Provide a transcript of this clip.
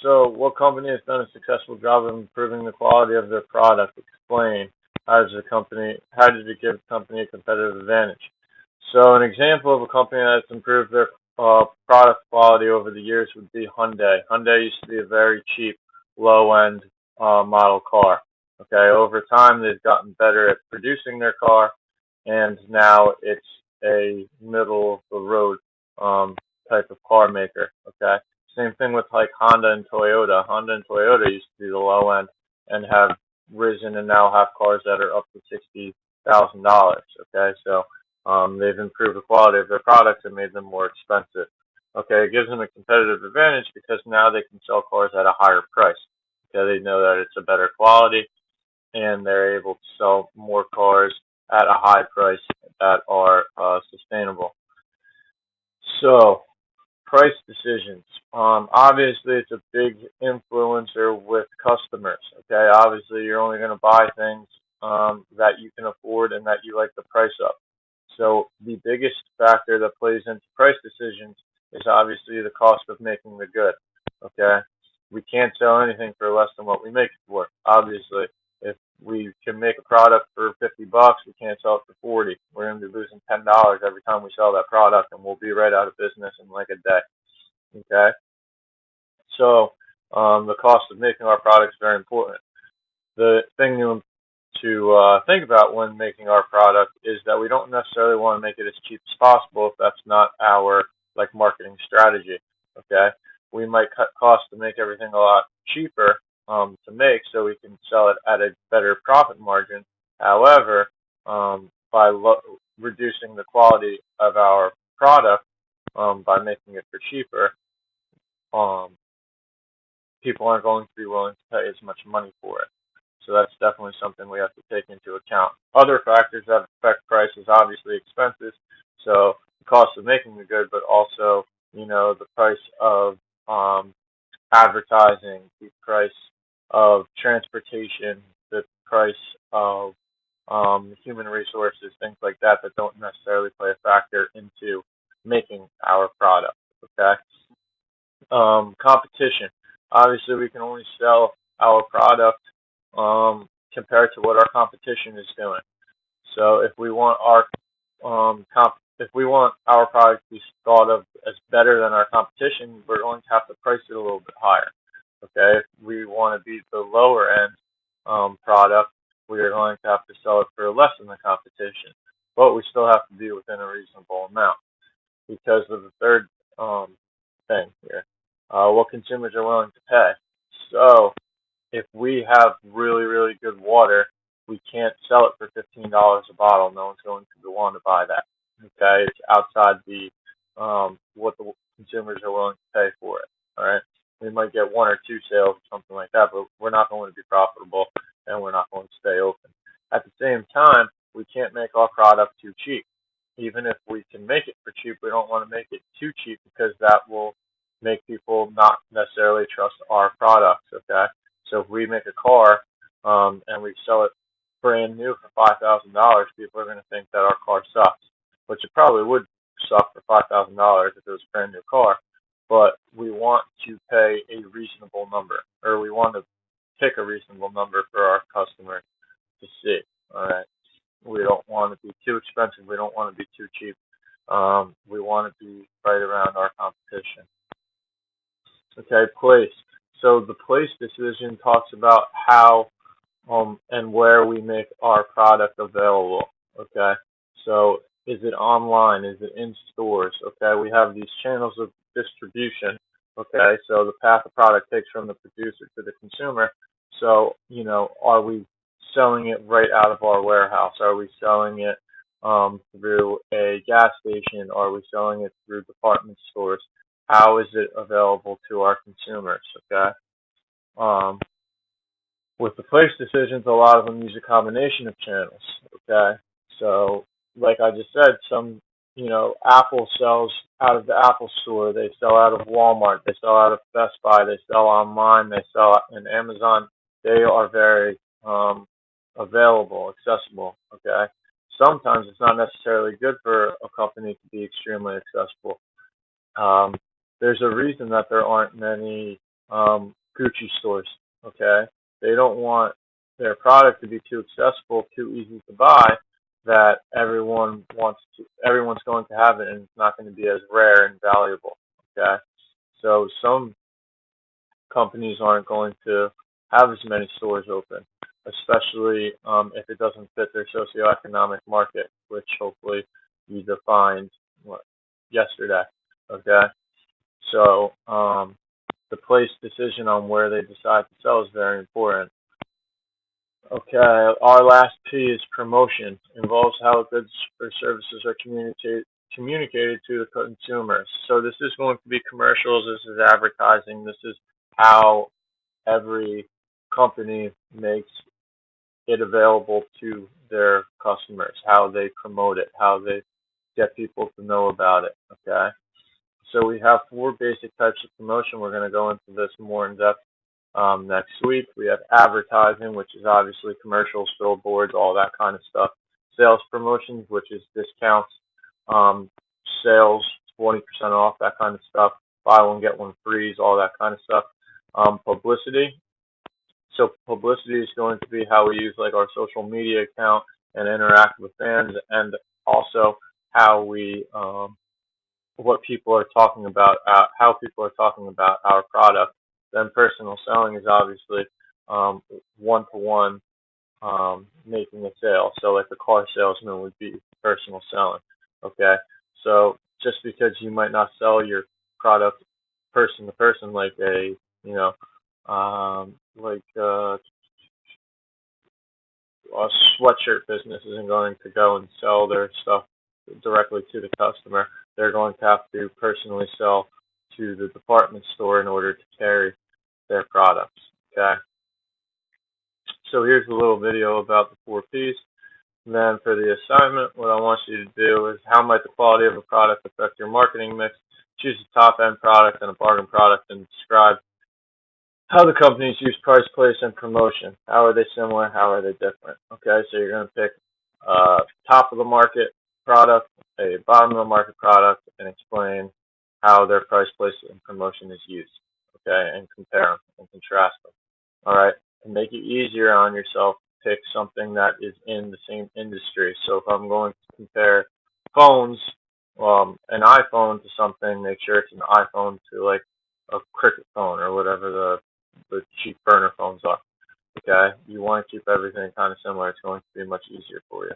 So, what company has done a successful job of improving the quality of their product? Explain. How did it give the company a competitive advantage? So, an example of a company that's improved their product quality over the years would be Hyundai. Hyundai used to be a very cheap, low-end model car. Okay, over time they've gotten better at producing their car, and now it's a middle of the road um, type of car maker. Okay, same thing with like Honda and Toyota. Honda and Toyota used to be the low end and have risen and now have cars that are up to $60,000. Okay, so they've improved the quality of their products and made them more expensive. Okay, it gives them a competitive advantage because now they can sell cars at a higher price. Okay, they know that it's a better quality and they're able to sell more cars at a high price that are sustainable. So, price decisions. Obviously, it's a big influencer with customers. Okay, obviously, you're only going to buy things that you can afford and that you like the price of. So, the biggest factor that plays into price decisions is obviously the cost of making the good. Okay, we can't sell anything for less than what we make it for. Obviously, if we can make a product for $50, we can't sell it for 40. We're going to be losing $10 every time we sell that product, and we'll be right out of business in like a day. Okay, so the cost of making our product is very important. The thing to think about when making our product is that we don't necessarily want to make it as cheap as possible if that's not our like marketing strategy. Okay, we might cut costs to make everything a lot cheaper to make so we can sell it at a better profit margin. However, by reducing the quality of our product by making it for cheaper, um, people aren't going to be willing to pay as much money for it. So that's definitely something we have to take into account. Other factors that affect price is obviously expenses, so the cost of making the good, but also the price of advertising, the price of transportation, the price of human resources, things like that that don't necessarily play a factor into making our product. Okay. Competition. Obviously, we can only sell our product compared to what our competition is doing. So if we want our product to be thought of as better than our competition, we're going to have to price it a little bit higher. Okay, if we want to be the lower end product, we are going to have to sell it for less than the competition, but we still have to be within a reasonable amount because of the third thing here, what consumers are willing to pay. So if we have really, really good water, we can't sell it for $15 a bottle. No one's going to want to buy that. Okay, it's outside the what the consumers are willing to pay for it. All right, we might get one or two sales or something like that, but we're not going to be profitable and we're not going to stay open. At the same time, we can't make our product too cheap. Even if we can make it for cheap, we don't want to make it too cheap because that will make people not necessarily trust our products. Okay, so if we make a car and we sell it brand new for $5,000, people are going to think that our car sucks, which it probably would suck for $5,000 if it was a brand new car. But we want to pay a reasonable number, or we want to pick a reasonable number for our customers to see. All right. We don't want to be too expensive. We don't want to be too cheap. We want to be right around our competition. Okay, place. So the place decision talks about how and where we make our product available. Okay, so is it online? Is it in stores? Okay, we have these channels of distribution. Okay, so the path the product takes from the producer to the consumer. So, are we selling it right out of our warehouse? Are we selling it through a gas station? Are we selling it through department stores? How is it available to our consumers? Okay. Um, with the place decisions, a lot of them use a combination of channels. Okay, so like I just said, Apple sells out of the Apple Store. They sell out of Walmart. They sell out of Best Buy. They sell online. They sell in Amazon. They are very available, accessible. Okay, sometimes it's not necessarily good for a company to be extremely accessible. Um, there's a reason that there aren't many. Gucci stores. Okay, they don't want their product to be too accessible, too easy to buy, that everyone's going to have it, and it's not going to be as rare and valuable. Okay, so some companies aren't going to have as many stores open, especially if it doesn't fit their socioeconomic market, which hopefully you defined what, yesterday. Okay, so the place decision on where they decide to sell is very important. Okay, our last P is promotion. Involves how goods or services are communicated to the consumers. So this is going to be commercials. This is advertising. This is how every company makes it available to their customers, how they promote it, how they get people to know about it. Okay, so we have four basic types of promotion. We're going to go into this more in depth next week. We have advertising, which is obviously commercials, billboards, all that kind of stuff. Sales promotions, which is discounts, um, sales, 20% off, that kind of stuff. Buy one, get one free, all that kind of stuff. Publicity. So publicity is going to be how we use like our social media account and interact with fans, and also how we what people are talking about, how people are talking about our product. Then personal selling is obviously one to one making a sale. So like a car salesman would be personal selling. Okay, so just because you might not sell your product person to person, like a you know like a sweatshirt business isn't going to go and sell their stuff directly to the customer. They're going to have to personally sell to the department store in order to carry their products. Okay. So here's a little video about the four P's. And then for the assignment, what I want you to do is how might the quality of a product affect your marketing mix? Choose a top end product and a bargain product and describe how the companies use price, place, and promotion. How are they similar? How are they different? Okay, so you're going to pick a top of the market product, a bottom of the market product, and explain how their price, place, and promotion is used. Okay, and compare them and contrast them. All right, to make it easier on yourself, pick something that is in the same industry. So if I'm going to compare phones, an iPhone to something, make sure it's an iPhone to like a Cricket phone or whatever the cheap burner phones are. Okay, you want to keep everything kind of similar. It's going to be much easier for you.